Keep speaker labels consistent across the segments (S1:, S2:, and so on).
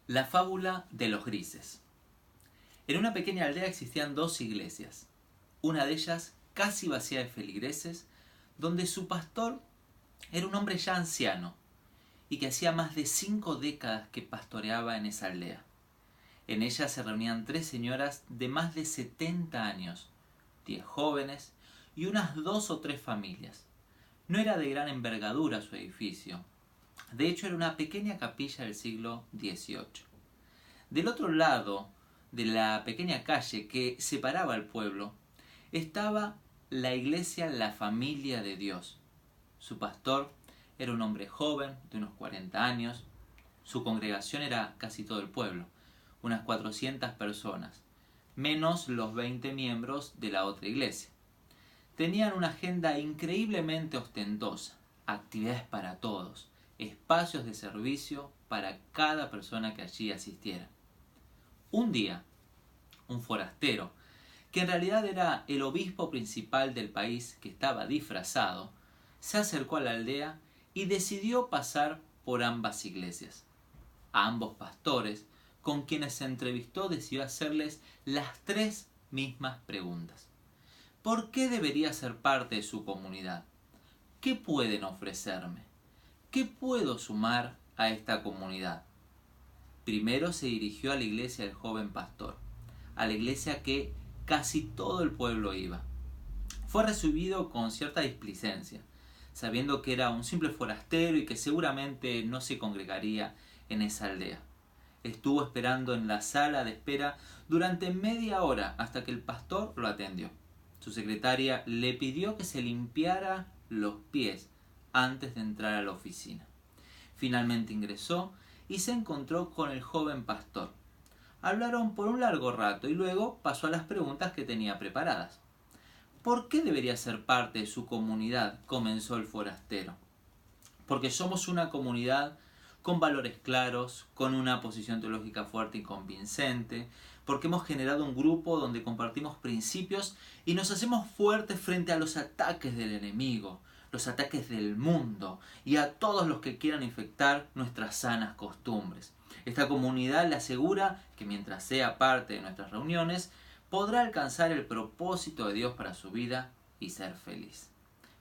S1: La fábula de los grises. En una pequeña aldea existían dos iglesias, una de ellas casi vacía de feligreses, donde su pastor era un hombre ya anciano y que hacía más de 5 décadas que pastoreaba en esa aldea. En ella se reunían 3 señoras de más de 70 años, 10 jóvenes y unas 2 o 3 familias. No era de gran envergadura su edificio. De hecho, era una pequeña capilla del siglo XVIII. Del otro lado de la pequeña calle que separaba al pueblo, estaba la iglesia La Familia de Dios. Su pastor era un hombre joven, de unos 40 años. Su congregación era casi todo el pueblo, unas 400 personas, menos los 20 miembros de la otra iglesia. Tenían una agenda increíblemente ostentosa, actividades para todos, espacios de servicio para cada persona que allí asistiera. Un día, un forastero, que en realidad era el obispo principal del país que estaba disfrazado, se acercó a la aldea y decidió pasar por ambas iglesias. A ambos pastores, con quienes se entrevistó, decidió hacerles las 3 mismas preguntas. ¿Por qué debería ser parte de su comunidad? ¿Qué pueden ofrecerme? ¿Qué puedo sumar a esta comunidad? Primero se dirigió a la iglesia del joven pastor, a la iglesia que casi todo el pueblo iba. Fue recibido con cierta displicencia, sabiendo que era un simple forastero y que seguramente no se congregaría en esa aldea. Estuvo esperando en la sala de espera durante media hora hasta que el pastor lo atendió. Su secretaria le pidió que se limpiara los pies antes de entrar a la oficina. Finalmente ingresó y se encontró con el joven pastor. Hablaron por un largo rato y luego pasó a las preguntas que tenía preparadas. ¿Por qué debería ser parte de su comunidad?, comenzó el forastero. Porque somos una comunidad con valores claros, con una posición teológica fuerte y convincente, porque hemos generado un grupo donde compartimos principios y nos hacemos fuertes frente a los ataques del enemigo, los ataques del mundo y a todos los que quieran infectar nuestras sanas costumbres. Esta comunidad le asegura que mientras sea parte de nuestras reuniones, podrá alcanzar el propósito de Dios para su vida y ser feliz.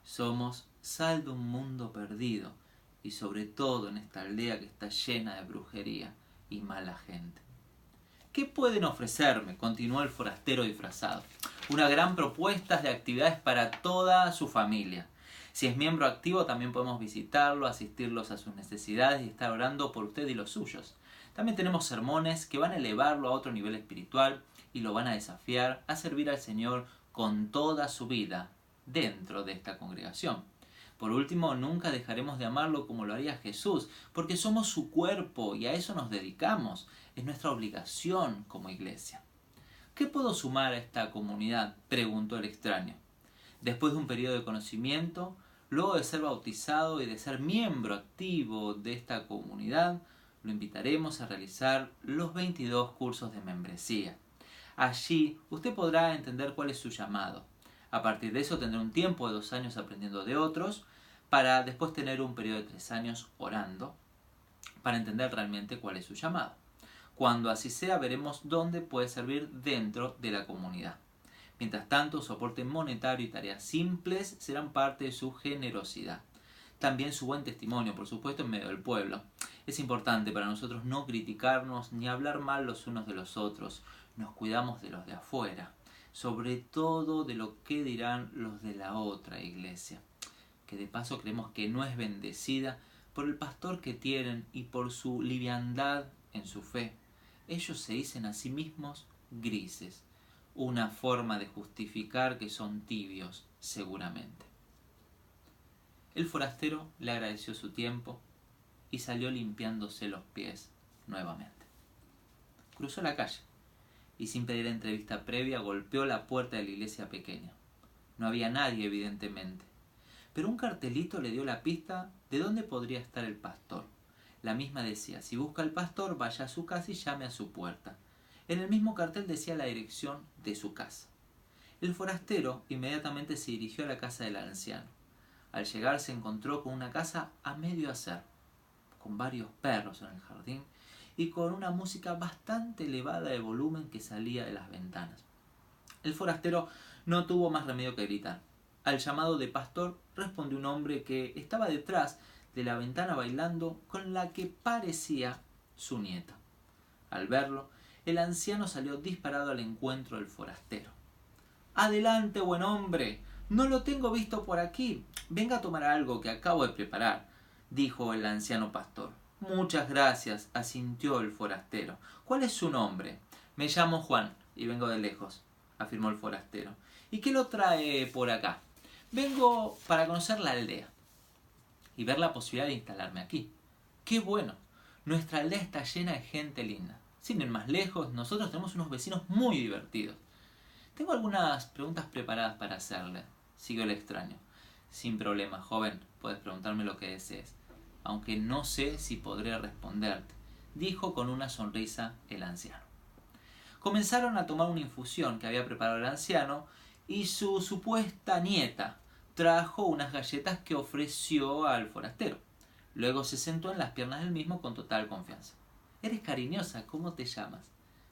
S1: Somos sal de un mundo perdido y sobre todo en esta aldea que está llena de brujería y mala gente. ¿Qué pueden ofrecerme?, continuó el forastero disfrazado. Una gran propuesta de actividades para toda su familia. Si es miembro activo también podemos visitarlo, asistirlos a sus necesidades y estar orando por usted y los suyos. También tenemos sermones que van a elevarlo a otro nivel espiritual y lo van a desafiar a servir al Señor con toda su vida dentro de esta congregación. Por último, nunca dejaremos de amarlo como lo haría Jesús, porque somos su cuerpo y a eso nos dedicamos. Es nuestra obligación como iglesia. ¿Qué puedo sumar a esta comunidad?, preguntó el extraño. Después de un periodo de conocimiento, luego de ser bautizado y de ser miembro activo de esta comunidad, lo invitaremos a realizar los 22 cursos de membresía. Allí usted podrá entender cuál es su llamado. A partir de eso tendrá un tiempo de 2 años aprendiendo de otros, para después tener un periodo de 3 años orando, para entender realmente cuál es su llamado. Cuando así sea, veremos dónde puede servir dentro de la comunidad. Mientras tanto, su aporte monetario y tareas simples serán parte de su generosidad. También su buen testimonio, por supuesto, en medio del pueblo. Es importante para nosotros no criticarnos ni hablar mal los unos de los otros. Nos cuidamos de los de afuera, sobre todo de lo que dirán los de la otra iglesia, que de paso creemos que no es bendecida por el pastor que tienen y por su liviandad en su fe. Ellos se dicen a sí mismos grises, una forma de justificar que son tibios, seguramente. El forastero le agradeció su tiempo y salió limpiándose los pies nuevamente. Cruzó la calle y sin pedir entrevista previa golpeó la puerta de la iglesia pequeña. No había nadie, evidentemente, pero un cartelito le dio la pista de dónde podría estar el pastor. La misma decía: si busca al pastor, vaya a su casa y llame a su puerta. En el mismo cartel decía la dirección de su casa. El forastero inmediatamente se dirigió a la casa del anciano. Al llegar se encontró con una casa a medio hacer, con varios perros en el jardín y con una música bastante elevada de volumen que salía de las ventanas. El forastero no tuvo más remedio que gritar. Al llamado de pastor respondió un hombre que estaba detrás de la ventana bailando con la que parecía su nieta. Al verlo, el anciano salió disparado al encuentro del forastero. «Adelante, buen hombre, no lo tengo visto por aquí. Venga a tomar algo que acabo de preparar», dijo el anciano pastor. «Muchas gracias», asintió el forastero. «¿Cuál es su nombre?» «Me llamo Juan y vengo de lejos», afirmó el forastero. «¿Y qué lo trae por acá?» «Vengo para conocer la aldea y ver la posibilidad de instalarme aquí». «Qué bueno, nuestra aldea está llena de gente linda. Sin ir más lejos, nosotros tenemos unos vecinos muy divertidos». «Tengo algunas preguntas preparadas para hacerle», siguió el extraño. «Sin problema, joven, puedes preguntarme lo que desees, aunque no sé si podré responderte», dijo con una sonrisa el anciano. Comenzaron a tomar una infusión que había preparado el anciano y su supuesta nieta trajo unas galletas que ofreció al forastero. Luego se sentó en las piernas del mismo con total confianza. «Eres cariñosa, ¿cómo te llamas?»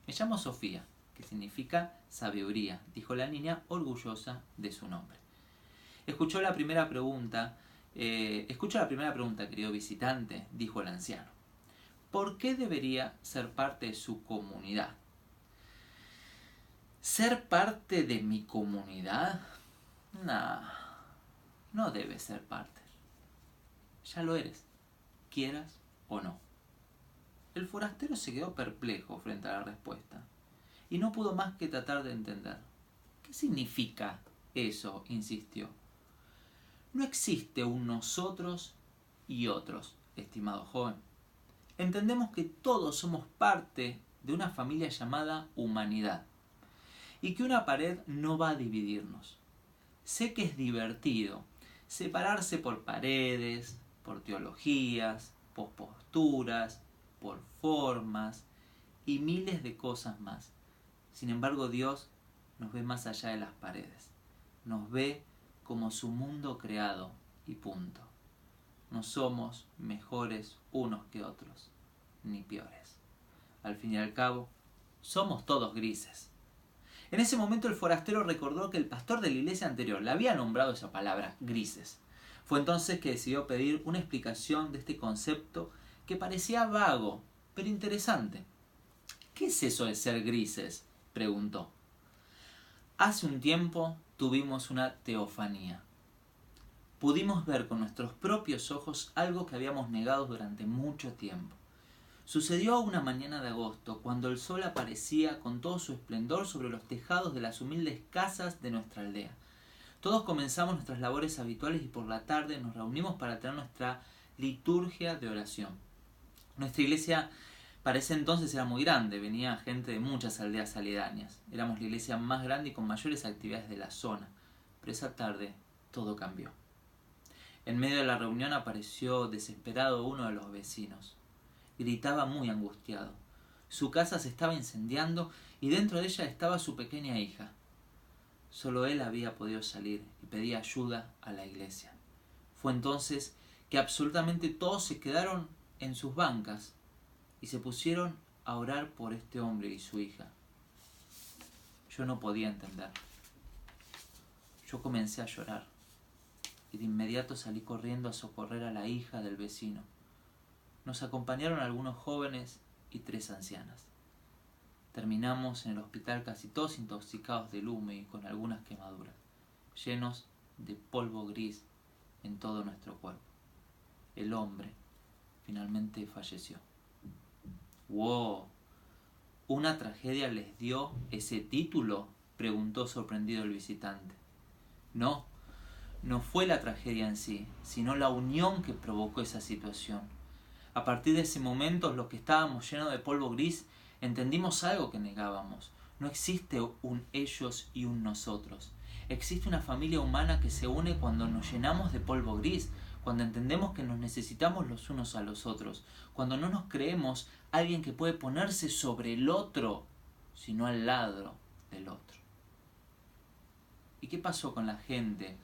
S1: «Me llamo Sofía», que significa sabiduría, dijo la niña orgullosa de su nombre. Escucho la primera pregunta, querido visitante, dijo el anciano. ¿Por qué debería ser parte de su comunidad? ¿Ser parte de mi comunidad? No debes ser parte. Ya lo eres, quieras o no. El forastero se quedó perplejo frente a la respuesta y no pudo más que tratar de entender. ¿Qué significa eso?, insistió. No existe un nosotros y otros, estimado joven. Entendemos que todos somos parte de una familia llamada humanidad y que una pared no va a dividirnos. Sé que es divertido separarse por paredes, por teologías, por posturas, por formas y miles de cosas más. Sin embargo, Dios nos ve más allá de las paredes. Nos ve como su mundo creado y punto. No somos mejores unos que otros, ni peores. Al fin y al cabo, somos todos grises. En ese momento el forastero recordó que el pastor de la iglesia anterior le había nombrado esa palabra, grises. Fue entonces que decidió pedir una explicación de este concepto que parecía vago, pero interesante. «¿Qué es eso de ser grises?», preguntó. «Hace un tiempo tuvimos una teofanía. Pudimos ver con nuestros propios ojos algo que habíamos negado durante mucho tiempo. Sucedió una mañana de agosto, cuando el sol aparecía con todo su esplendor sobre los tejados de las humildes casas de nuestra aldea. Todos comenzamos nuestras labores habituales y por la tarde nos reunimos para tener nuestra liturgia de oración. Nuestra iglesia para ese entonces era muy grande, venía gente de muchas aldeas aledañas. Éramos la iglesia más grande y con mayores actividades de la zona. Pero esa tarde todo cambió. En medio de la reunión apareció desesperado uno de los vecinos. Gritaba muy angustiado. Su casa se estaba incendiando y dentro de ella estaba su pequeña hija. Solo él había podido salir y pedía ayuda a la iglesia. Fue entonces que absolutamente todos se quedaron en sus bancas y se pusieron a orar por este hombre y su hija. Yo no podía entender. Yo comencé a llorar y de inmediato salí corriendo a socorrer a la hija del vecino. Nos acompañaron algunos jóvenes y 3 ancianas. Terminamos en el hospital casi todos intoxicados del humo y con algunas quemaduras, llenos de polvo gris en todo nuestro cuerpo. El hombre finalmente falleció. ¡Wow! ¿Una tragedia les dio ese título?, preguntó sorprendido el visitante. No fue la tragedia en sí, sino la unión que provocó esa situación. A partir de ese momento, los que estábamos llenos de polvo gris, entendimos algo que negábamos. No existe un ellos y un nosotros. Existe una familia humana que se une cuando nos llenamos de polvo gris, cuando entendemos que nos necesitamos los unos a los otros, cuando no nos creemos alguien que puede ponerse sobre el otro, sino al lado del otro. ¿Y qué pasó con la gente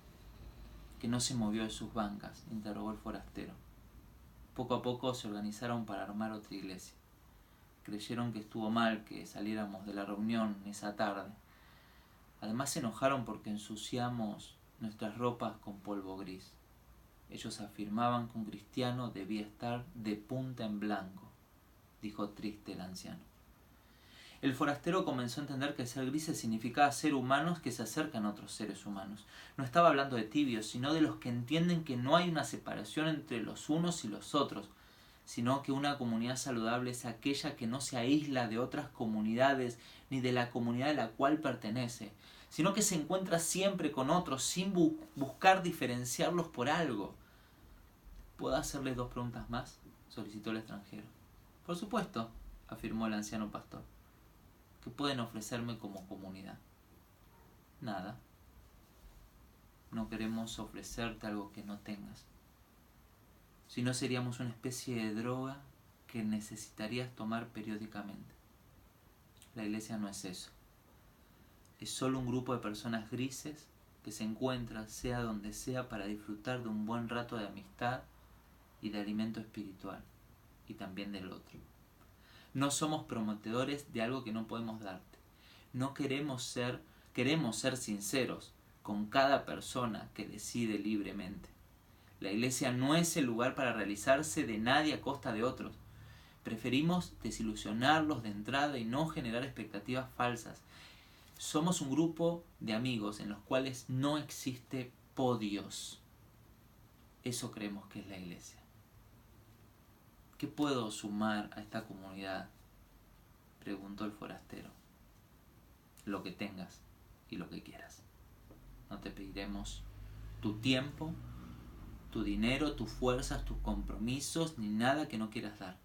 S1: que no se movió de sus bancas?, interrogó el forastero. Poco a poco se organizaron para armar otra iglesia. creyeron que estuvo mal que saliéramos de la reunión esa tarde. Además se enojaron porque ensuciamos nuestras ropas con polvo gris. Ellos afirmaban que un cristiano debía estar de punta en blanco, dijo triste el anciano. El forastero comenzó a entender que ser grises significaba ser humanos que se acercan a otros seres humanos. No estaba hablando de tibios, sino de los que entienden que no hay una separación entre los unos y los otros, sino que una comunidad saludable es aquella que no se aísla de otras comunidades ni de la comunidad a la cual pertenece, sino que se encuentra siempre con otros sin buscar diferenciarlos por algo. ¿Puedo hacerles 2 preguntas más?, solicitó el extranjero. Por supuesto, afirmó el anciano pastor. ¿Qué pueden ofrecerme como comunidad? Nada. No queremos ofrecerte algo que no tengas. Si no, seríamos una especie de droga que necesitarías tomar periódicamente. La iglesia no es eso. Es solo un grupo de personas grises que se encuentran sea donde sea para disfrutar de un buen rato de amistad y de alimento espiritual, y también del otro. No somos promotores de algo que no podemos darte. No queremos ser sinceros con cada persona que decide libremente. La iglesia no es el lugar para realizarse de nadie a costa de otros. Preferimos desilusionarlos de entrada y no generar expectativas falsas. Somos un grupo de amigos en los cuales no existe podios. Eso creemos que es la iglesia. ¿Qué puedo sumar a esta comunidad?, preguntó el forastero. Lo que tengas y lo que quieras. No te pediremos tu tiempo, tu dinero, tus fuerzas, tus compromisos, ni nada que no quieras dar.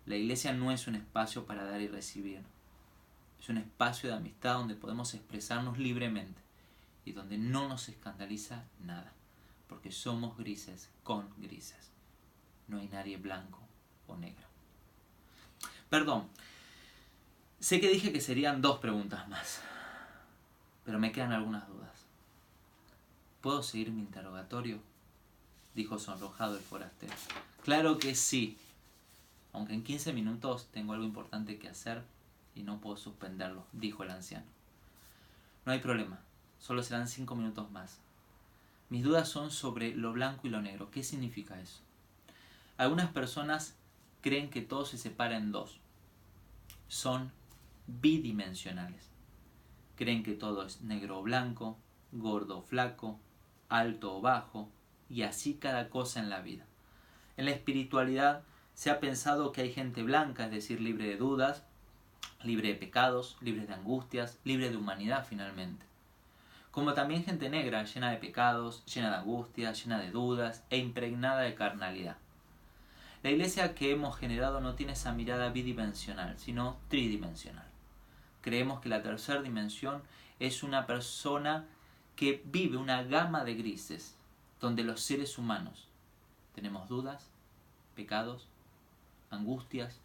S1: La iglesia no es un espacio para dar y recibir. Es un espacio de amistad donde podemos expresarnos libremente y donde no nos escandaliza nada, porque somos grises con grises. No hay nadie blanco o negro. Perdón, sé que dije que serían 2 preguntas más, pero me quedan algunas dudas. ¿Puedo seguir mi interrogatorio?, dijo sonrojado el forastero. Claro que sí, aunque en 15 minutos tengo algo importante que hacer y no puedo suspenderlo, dijo el anciano. No hay problema, solo serán 5 minutos más. Mis dudas son sobre lo blanco y lo negro. ¿Qué significa eso? Algunas personas creen que todo se separa en 2. Son bidimensionales. Creen que todo es negro o blanco, gordo o flaco, alto o bajo, y así cada cosa en la vida. En la espiritualidad se ha pensado que hay gente blanca, es decir, libre de dudas, libre de pecados, libre de angustias, libre de humanidad finalmente. Como también gente negra, llena de pecados, llena de angustias, llena de dudas e impregnada de carnalidad. La iglesia que hemos generado no tiene esa mirada bidimensional, sino tridimensional. Creemos que la tercera dimensión es una persona que vive una gama de grises, donde los seres humanos tenemos dudas, pecados, angustias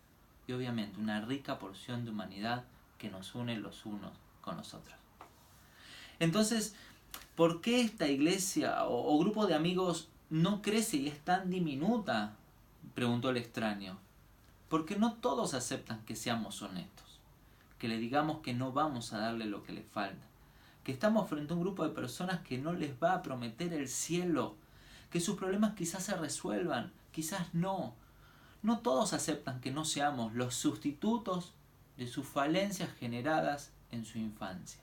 S1: y obviamente una rica porción de humanidad que nos une los unos con los otros. Entonces, ¿por qué esta iglesia o grupo de amigos no crece y es tan diminuta?, preguntó el extraño. Porque no todos aceptan que seamos honestos, que le digamos que no vamos a darle lo que le falta, que estamos frente a un grupo de personas que no les va a prometer el cielo, que sus problemas quizás se resuelvan, quizás no. No todos aceptan que no seamos los sustitutos de sus falencias generadas en su infancia.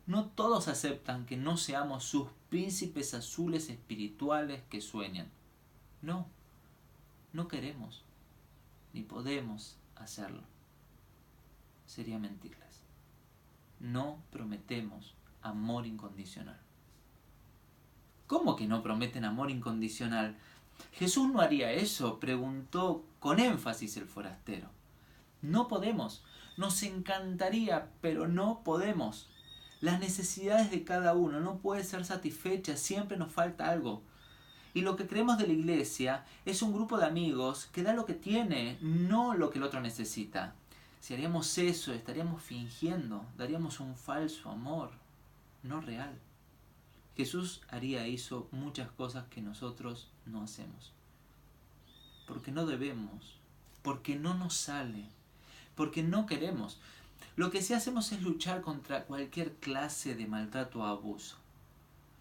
S1: No todos aceptan que no seamos sus príncipes azules espirituales que sueñan. No, no queremos, ni podemos hacerlo. Sería mentirles. No prometemos amor incondicional. ¿Cómo que no prometen amor incondicional? Jesús no haría eso, preguntó con énfasis el forastero. No podemos. Nos encantaría, pero no podemos. Las necesidades de cada uno no pueden ser satisfechas, siempre nos falta algo. Y lo que creemos de la iglesia es un grupo de amigos que da lo que tiene, no lo que el otro necesita. Si haríamos eso, estaríamos fingiendo, daríamos un falso amor, no real. Jesús hizo muchas cosas que nosotros no hacemos. Porque no debemos porque no nos sale, porque no queremos. Lo que sí hacemos es luchar contra cualquier clase de maltrato o abuso.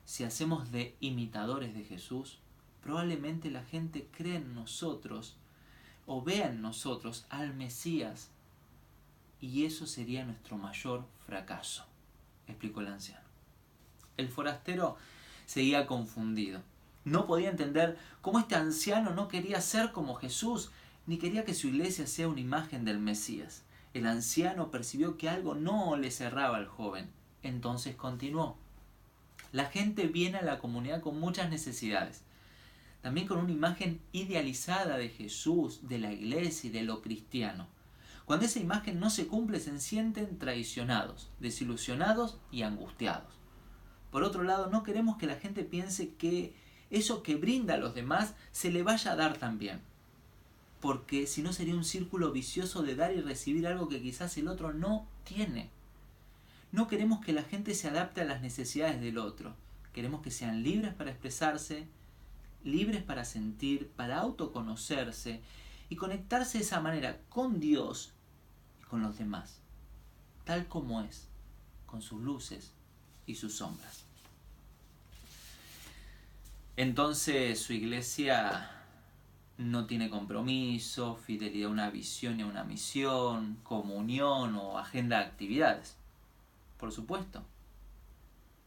S1: Si hacemos de imitadores de Jesús, probablemente la gente cree en nosotros o vea en nosotros al Mesías, y eso sería nuestro mayor fracaso, explicó el anciano. El forastero seguía confundido. No podía entender cómo este anciano no quería ser como Jesús, ni quería que su iglesia sea una imagen del Mesías. El anciano percibió que algo no le cerraba al joven. Entonces continuó. La gente viene a la comunidad con muchas necesidades, también con una imagen idealizada de Jesús, de la iglesia y de lo cristiano. Cuando esa imagen no se cumple, se sienten traicionados, desilusionados y angustiados. Por otro lado, no queremos que la gente piense que eso que brinda a los demás se le vaya a dar también, porque si no sería un círculo vicioso de dar y recibir algo que quizás el otro no tiene. No queremos que la gente se adapte a las necesidades del otro. Queremos que sean libres para expresarse, libres para sentir, para autoconocerse y conectarse de esa manera con Dios y con los demás, tal como es, con sus luces y sus sombras. Entonces su iglesia no tiene compromiso, fidelidad a una visión y a una misión, comunión o agenda de actividades. Por supuesto,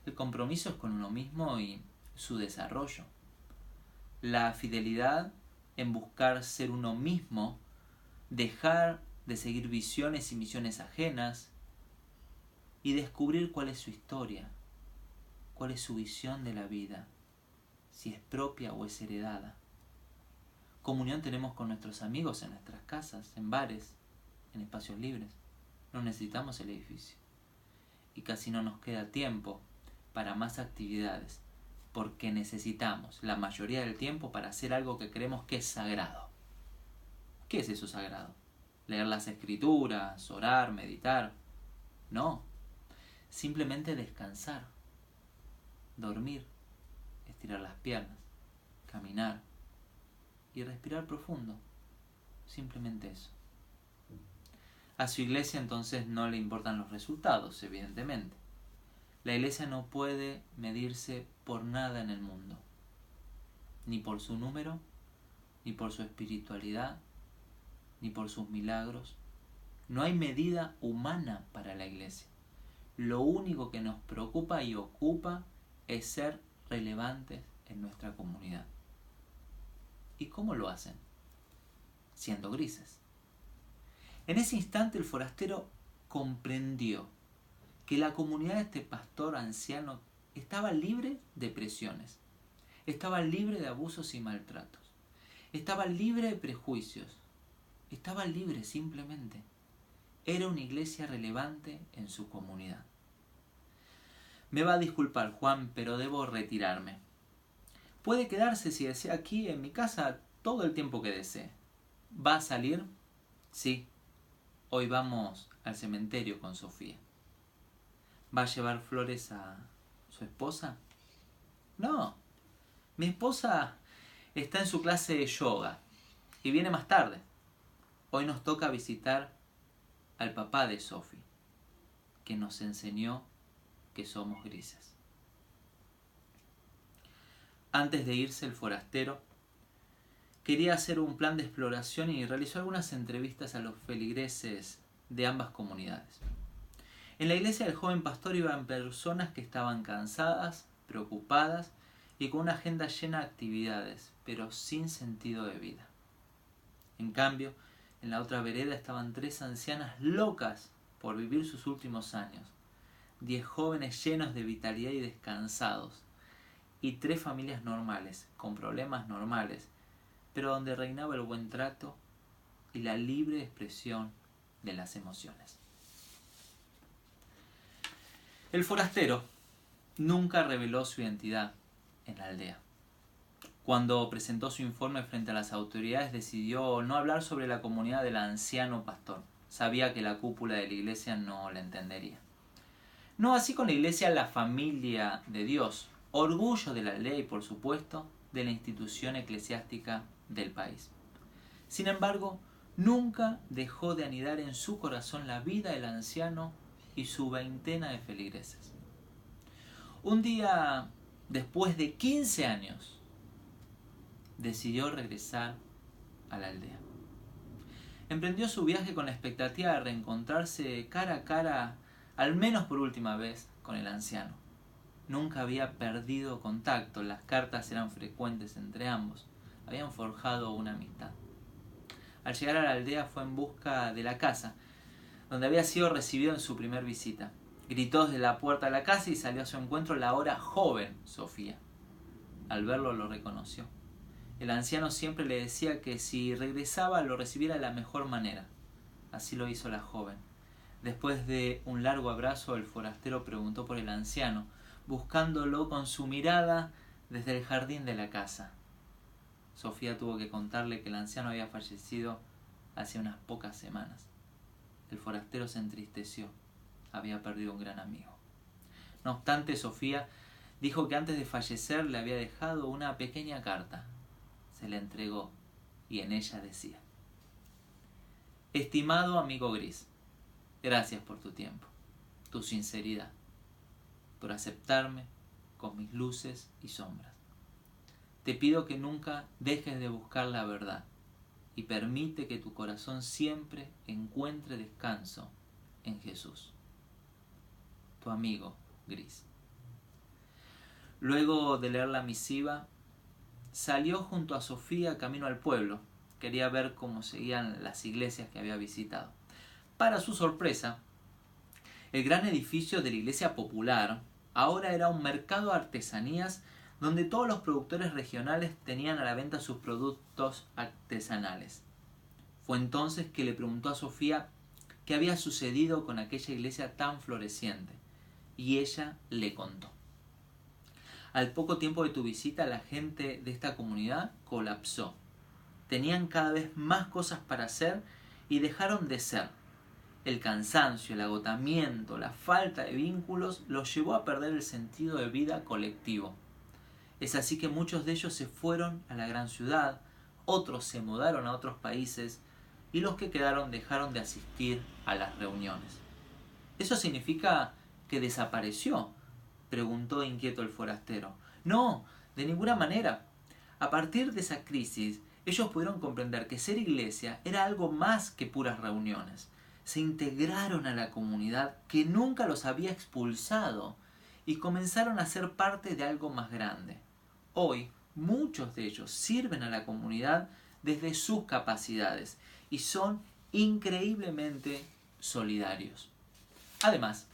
S1: el compromiso es con uno mismo y su desarrollo. La fidelidad en buscar ser uno mismo, dejar de seguir visiones y misiones ajenas y descubrir cuál es su historia, cuál es su visión de la vida, si es propia o es heredada. Comunión tenemos con nuestros amigos en nuestras casas, en bares, en espacios libres. No necesitamos el edificio. Y casi no nos queda tiempo para más actividades, porque necesitamos la mayoría del tiempo para hacer algo que creemos que es sagrado. ¿Qué es eso sagrado? ¿Leer las escrituras, orar, meditar? No. Simplemente descansar, dormir, estirar las piernas, caminar y respirar profundo. Simplemente eso. A su iglesia entonces no le importan los resultados, evidentemente. La iglesia no puede medirse por nada en el mundo, ni por su número, ni por su espiritualidad, ni por sus milagros. No hay medida humana para la iglesia. Lo único que nos preocupa y ocupa es ser relevantes en nuestra comunidad. ¿Y cómo lo hacen? Siendo grises. En ese instante el forastero comprendió que la comunidad de este pastor anciano estaba libre de presiones, estaba libre de abusos y maltratos, estaba libre de prejuicios, estaba libre simplemente. Era una iglesia relevante en su comunidad. Me va a disculpar, Juan, pero debo retirarme. Puede quedarse si desea aquí en mi casa todo el tiempo que desee. ¿Va a salir? Sí. Hoy vamos al cementerio con Sofía. ¿Va a llevar flores a su esposa? No. Mi esposa está en su clase de yoga y viene más tarde. Hoy nos toca visitar al papá de Sophie, que nos enseñó que somos grises. Antes de irse el forastero quería hacer un plan de exploración y realizó algunas entrevistas a los feligreses de ambas comunidades. En la iglesia del joven pastor iban personas que estaban cansadas, preocupadas y con una agenda llena de actividades, pero sin sentido de vida. En cambio, en la otra vereda estaban 3 ancianas locas por vivir sus últimos años, 10 jóvenes llenos de vitalidad y descansados, y 3 familias normales, con problemas normales, pero donde reinaba el buen trato y la libre expresión de las emociones. El forastero nunca reveló su identidad en la aldea. Cuando presentó su informe frente a las autoridades, decidió no hablar sobre la comunidad del anciano pastor. Sabía que la cúpula de la iglesia no la entendería. No así con la iglesia, la familia de Dios, orgullo de la aldea y, por supuesto, de la institución eclesiástica del país. Sin embargo, nunca dejó de anidar en su corazón la vida del anciano y su veintena de feligreses. Un día, después de 15 años, decidió regresar a la aldea. Emprendió su viaje con la expectativa de reencontrarse cara a cara, al menos por última vez, con el anciano. Nunca había perdido contacto, las cartas eran frecuentes entre ambos, habían forjado una amistad. Al llegar a la aldea fue en busca de la casa, donde había sido recibido en su primer visita. Gritó desde la puerta de la casa y salió a su encuentro la ahora joven Sofía. Al verlo lo reconoció. El anciano siempre le decía que si regresaba lo recibiera de la mejor manera. Así lo hizo la joven. Después de un largo abrazo, el forastero preguntó por el anciano, buscándolo con su mirada desde el jardín de la casa. Sofía tuvo que contarle que el anciano había fallecido hace unas pocas semanas. El forastero se entristeció. Había perdido un gran amigo. No obstante, Sofía dijo que antes de fallecer le había dejado una pequeña carta. Se la entregó y en ella decía: Estimado amigo Gris, gracias por tu tiempo, tu sinceridad, por aceptarme con mis luces y sombras. Te pido que nunca dejes de buscar la verdad y permite que tu corazón siempre encuentre descanso en Jesús. Tu amigo Gris. Luego de leer la misiva, salió junto a Sofía camino al pueblo. Quería ver cómo seguían las iglesias que había visitado. Para su sorpresa, el gran edificio de la iglesia popular ahora era un mercado de artesanías donde todos los productores regionales tenían a la venta sus productos artesanales. Fue entonces que le preguntó a Sofía qué había sucedido con aquella iglesia tan floreciente, y ella le contó. Al poco tiempo de tu visita, la gente de esta comunidad colapsó. Tenían cada vez más cosas para hacer y dejaron de ser. El cansancio, el agotamiento, la falta de vínculos los llevó a perder el sentido de vida colectivo. Es así que muchos de ellos se fueron a la gran ciudad, otros se mudaron a otros países y los que quedaron dejaron de asistir a las reuniones. ¿Eso significa que desapareció?, preguntó inquieto el forastero. No, de ninguna manera. A partir de esa crisis, ellos pudieron comprender que ser iglesia era algo más que puras reuniones. Se integraron a la comunidad que nunca los había expulsado y comenzaron a ser parte de algo más grande. Hoy, muchos de ellos sirven a la comunidad desde sus capacidades y son increíblemente solidarios. Además,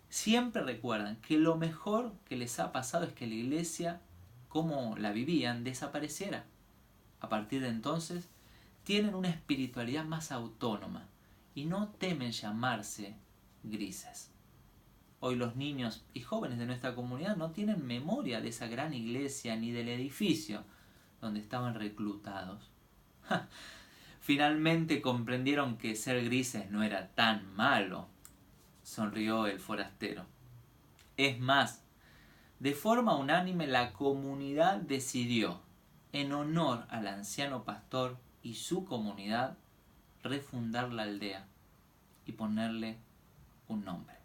S1: siempre recuerdan que lo mejor que les ha pasado es que la iglesia, como la vivían, desapareciera. A partir de entonces, tienen una espiritualidad más autónoma y no temen llamarse grises. Hoy los niños y jóvenes de nuestra comunidad no tienen memoria de esa gran iglesia ni del edificio donde estaban reclutados. Finalmente comprendieron que ser grises no era tan malo, sonrió el forastero. Es más, de forma unánime la comunidad decidió, en honor al anciano pastor y su comunidad, refundar la aldea y ponerle un nombre,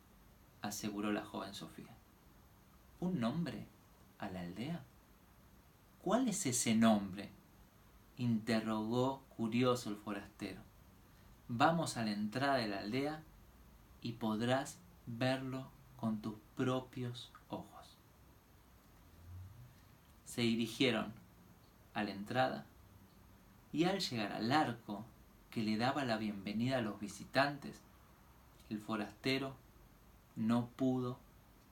S1: aseguró la joven Sofía. ¿Un nombre a la aldea? ¿Cuál es ese nombre?, interrogó curioso el forastero. Vamos a la entrada de la aldea y podrás verlo con tus propios ojos. Se dirigieron a la entrada y al llegar al arco que le daba la bienvenida a los visitantes, el forastero no pudo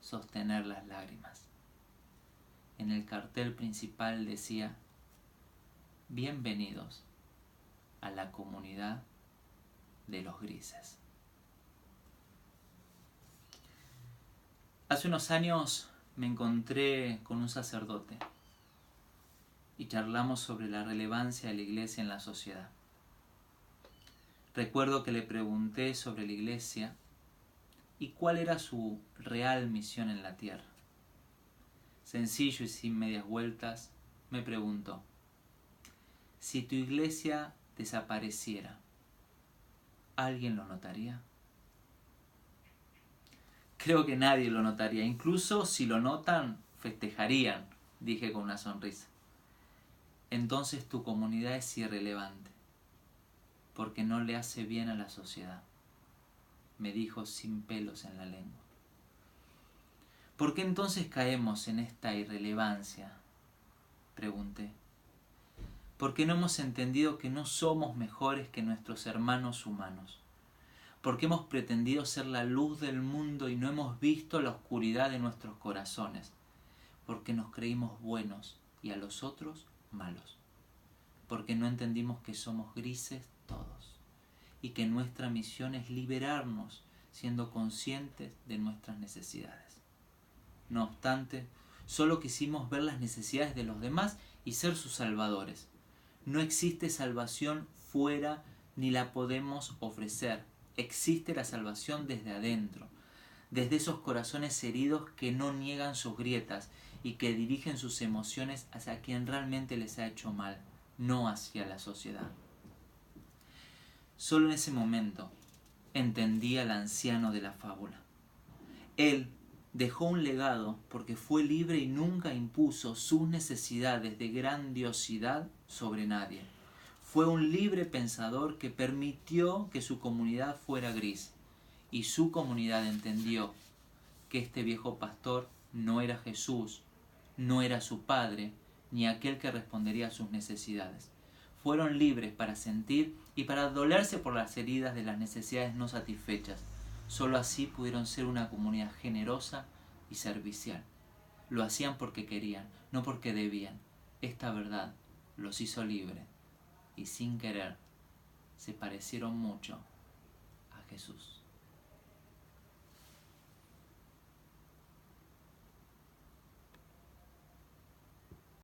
S1: sostener las lágrimas. En el cartel principal decía: Bienvenidos a la comunidad de los grises. Hace unos años me encontré con un sacerdote y charlamos sobre la relevancia de la iglesia en la sociedad. Recuerdo que le pregunté sobre la iglesia y cuál era su real misión en la tierra. Sencillo y sin medias vueltas, me preguntó: si tu iglesia desapareciera, ¿alguien lo notaría? Creo que nadie lo notaría. Incluso si lo notan, festejarían, dije con una sonrisa. Entonces tu comunidad es irrelevante, porque no le hace bien a la sociedad, me dijo sin pelos en la lengua. ¿Por qué entonces caemos en esta irrelevancia?, pregunté. ¿Por qué no hemos entendido que no somos mejores que nuestros hermanos humanos? ¿Por qué hemos pretendido ser la luz del mundo y no hemos visto la oscuridad de nuestros corazones? Porque nos creímos buenos y a los otros malos. Porque no entendimos que somos grises todos y que nuestra misión es liberarnos siendo conscientes de nuestras necesidades. No obstante, solo quisimos ver las necesidades de los demás y ser sus salvadores. No existe salvación fuera ni la podemos ofrecer. Existe la salvación desde adentro, desde esos corazones heridos que no niegan sus grietas y que dirigen sus emociones hacia quien realmente les ha hecho mal, no hacia la sociedad. Solo en ese momento entendí al anciano de la fábula. Él dejó un legado porque fue libre y nunca impuso sus necesidades de grandiosidad sobre nadie. Fue un libre pensador que permitió que su comunidad fuera gris, y su comunidad entendió que este viejo pastor no era Jesús, no era su padre, ni aquel que respondería a sus necesidades. Fueron libres para sentir y para dolerse por las heridas de las necesidades no satisfechas. Solo así pudieron ser una comunidad generosa y servicial. Lo hacían porque querían, no porque debían. Esta verdad los hizo libres y sin querer se parecieron mucho a Jesús.